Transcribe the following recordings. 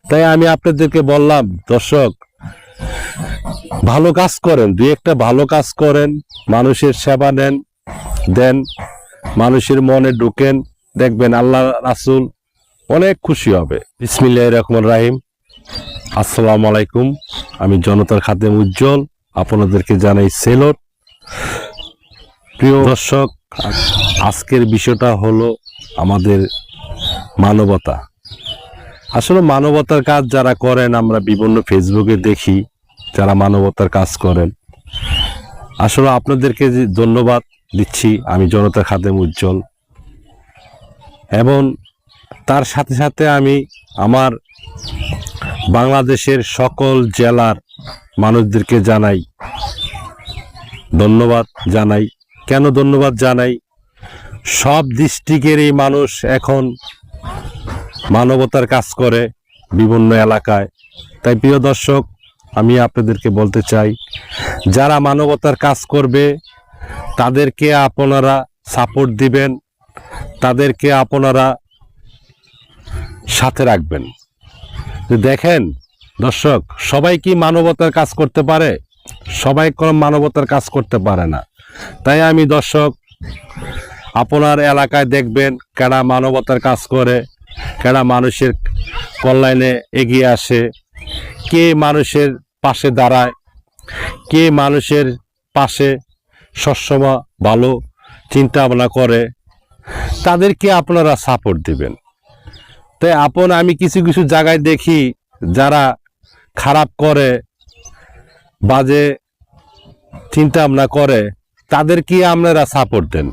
তাই আমি আপনাদেরকে বললাম, দর্শক, ভালো কাজ করেন, দুই একটা ভালো কাজ করেন, মানুষের সেবা দেন, মানুষের মনে ঢুকেন, দেখবেন আল্লাহ রাসূল অনেক খুশি হবে। বিসমিল্লাহির রহমানির রহিম। আসসালামু আলাইকুম। আমি জনতার খাদেম উজ্জ্বল, আপনাদেরকে জানাই সেলট। প্রিয় দর্শক, আজকের বিষয়টা হলো আমাদের মানবতা। আসলে মানবতার কাজ যারা করেন, আমরা বিভিন্ন ফেসবুকে দেখি যারা মানবতার কাজ করেন। আসলে আপনাদেরকে যে ধন্যবাদ দিচ্ছি আমি জনতার খাদেম উজ্জ্বল, এবং তার সাথে সাথে আমি আমার বাংলাদেশের সকল জেলার মানুষদেরকে জানাই ধন্যবাদ জানাই। কেন ধন্যবাদ জানাই? সব ডিস্ট্রিক্টের এই মানুষ এখন মানবতার কাজ করে বিভিন্ন এলাকায়। তাই প্রিয় দর্শক, আমি আপনাদেরকে বলতে চাই, যারা মানবতার কাজ করবে তাদেরকে আপনারা সাপোর্ট দিবেন, তাদেরকে আপনারা সাথে রাখবেন। দেখেন দর্শক, সবাই কি মানবতার কাজ করতে পারে? সবাই কোন মানবতার কাজ করতে পারে না। তাই আমি দর্শক, আপনার এলাকায় দেখবেন কারা মানবতার কাজ করে, কারা মানুষের কল্যাণে এগিয়ে আসে, কে মানুষের পাশে দাঁড়ায়, কে মানুষের পাশে সবসময় ভালো চিন্তা ভাবনা করে, তাদেরকে আপনারা সাপোর্ট দিবেন। তাই আমি কিছু কিছু জায়গায় দেখি যারা খারাপ করে, বাজে চিন্তা ভাবনা করে, তাদেরকে আপনারা সাপোর্ট দেন।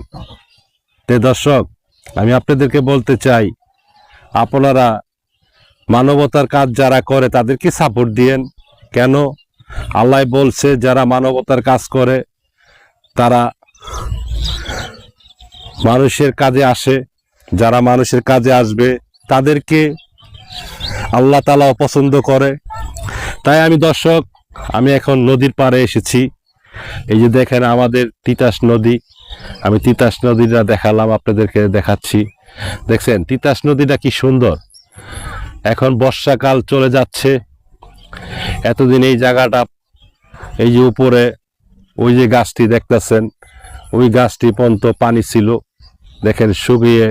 তাই দর্শক, আমি আপনাদেরকে বলতে চাই, আপনারা মানবতার কাজ যারা করে তাদেরকে সাপোর্ট দিয়েন। কেন? আল্লাহ বলছে যারা মানবতার কাজ করে তারা মানুষের কাজে আসে, যারা মানুষের কাজে আসবে তাদেরকে আল্লাহ তাআলা পছন্দ করে। তাই আমি দর্শক, আমি এখন নদীর পাড়ে এসেছি। এই যে দেখেন আমাদের তিতাস নদী, আমি তিতাস নদীটা দেখালাম, আপনাদেরকে দেখাচ্ছি। দেখছেন তিতাস নদীটা কি সুন্দর। এখন বর্ষাকাল চলে যাচ্ছে, এতদিন এই জায়গাটা, এই যে উপরে ওই যে গাছটি দেখতেছেন, ওই গাছটি পর্যন্ত পানি ছিল, দেখেন শুকিয়ে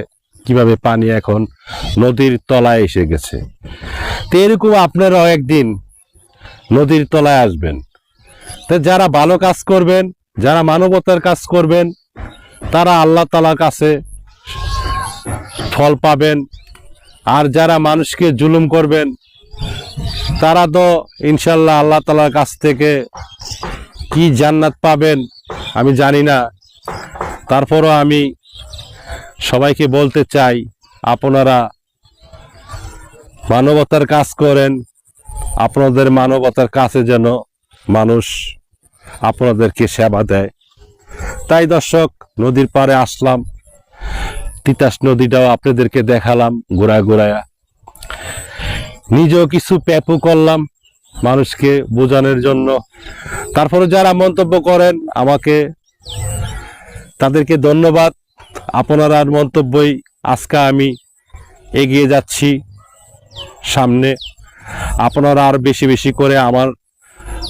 কিভাবে পানি এখন নদীর তলায় এসে গেছে। তো এরকম আপনারাও একদিন নদীর তলায় আসবেন। তো যারা ভালো কাজ করবেন, যারা মানবতার কাজ করবেন, তারা আল্লাহ তাআলার কাছে ফল পাবেন। আর যারা মানুষকে জুলুম করবেন, তারা তো ইনশাল্লাহ আল্লাহ তাআলার কাছ থেকে কি জান্নাত পাবেন আমি জানি না। তারপরও আমি সবাইকে বলতে চাই, আপনারা মানবতার কাজ করেন, আপনাদের মানবতার কাছে যেন মানুষ আপনাদেরকে সেবা দেয়। তাই দর্শক, নদীর পাড়ে আসলাম, তিতাস নদীটাও আপনাদেরকে দেখালাম ঘোরায় ঘোরায়, নিজেও কিছু প্যাপু করলাম মানুষকে বোঝানোর জন্য। তারপরে যারা মন্তব্য করেন আমাকে, তাদেরকে ধন্যবাদ। আপনার মন্তব্যই আজকে আমি এগিয়ে যাচ্ছি সামনে। আপনারা আর বেশি বেশি করে আমার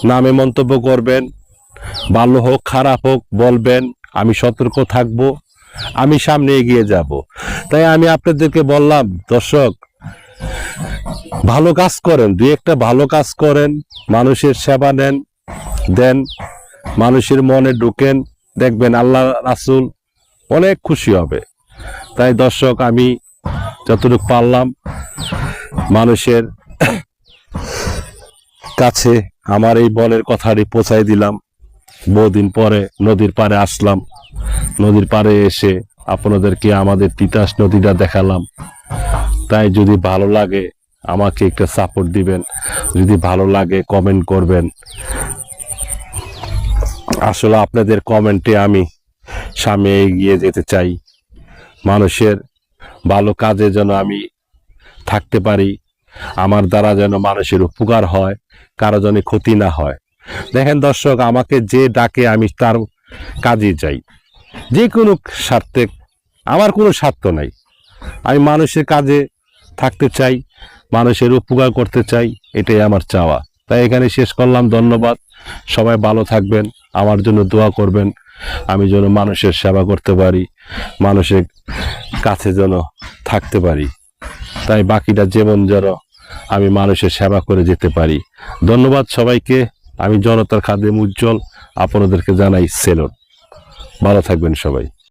নামে মন্তব্য করবেন, ভালো হোক খারাপ হোক বলবেন, আমি সতর্ক থাকব, আমি সামনে এগিয়ে যাব। তাই আমি আপনাদেরকে বললাম, দর্শক, ভালো কাজ করেন, দুই একটা ভালো কাজ করেন, মানুষের সেবা দেন, মানুষের মনে ঢুকেন, দেখবেন আল্লাহ রাসূল অনেক খুশি হবে। তাই দর্শক, আমি যতটুকু পারলাম মানুষের কাছে আমার এই বনের কথাটি পৌঁছাই দিলাম। বহুদিন পরে নদীর পাড়ে আসলাম, নদীর পাড়ে এসে আপনাদেরকে আমাদের তিতাস নদীটা দেখালাম। তাই যদি ভালো লাগে আমাকে একটা সাপোর্ট দিবেন, যদি ভালো লাগে কমেন্ট করবেন। আসলে আপনাদের কমেন্টে আমি সামনে এগিয়ে যেতে চাই, মানুষের ভালো কাজে যেন আমি থাকতে পারি, আমার দ্বারা যেন মানুষের উপকার হয়, কারো যেন ক্ষতি না হয়। দেখেন দর্শক, আমাকে যে ডাকে আমি তার কাজে যাই, যে কোনো স্বার্থে। আমার কোনো স্বার্থ নাই, আমি মানুষের কাজে থাকতে চাই, মানুষের উপকার করতে চাই, এটাই আমার চাওয়া। তাই এখানে শেষ করলাম। ধন্যবাদ। সবাই ভালো থাকবেন, আমার জন্য দোয়া করবেন, আমি যেন মানুষের সেবা করতে পারি, মানুষের কাছে যেন থাকতে পারি, তাই বাকিটা জীবন যেন আমি মানুষের সেবা করে যেতে পারি। ধন্যবাদ সবাইকে। আমি জনতার খাদেম উজ্জ্বল, আপনাদেরকে জানাই সেলুট। ভালো থাকবেন সবাই।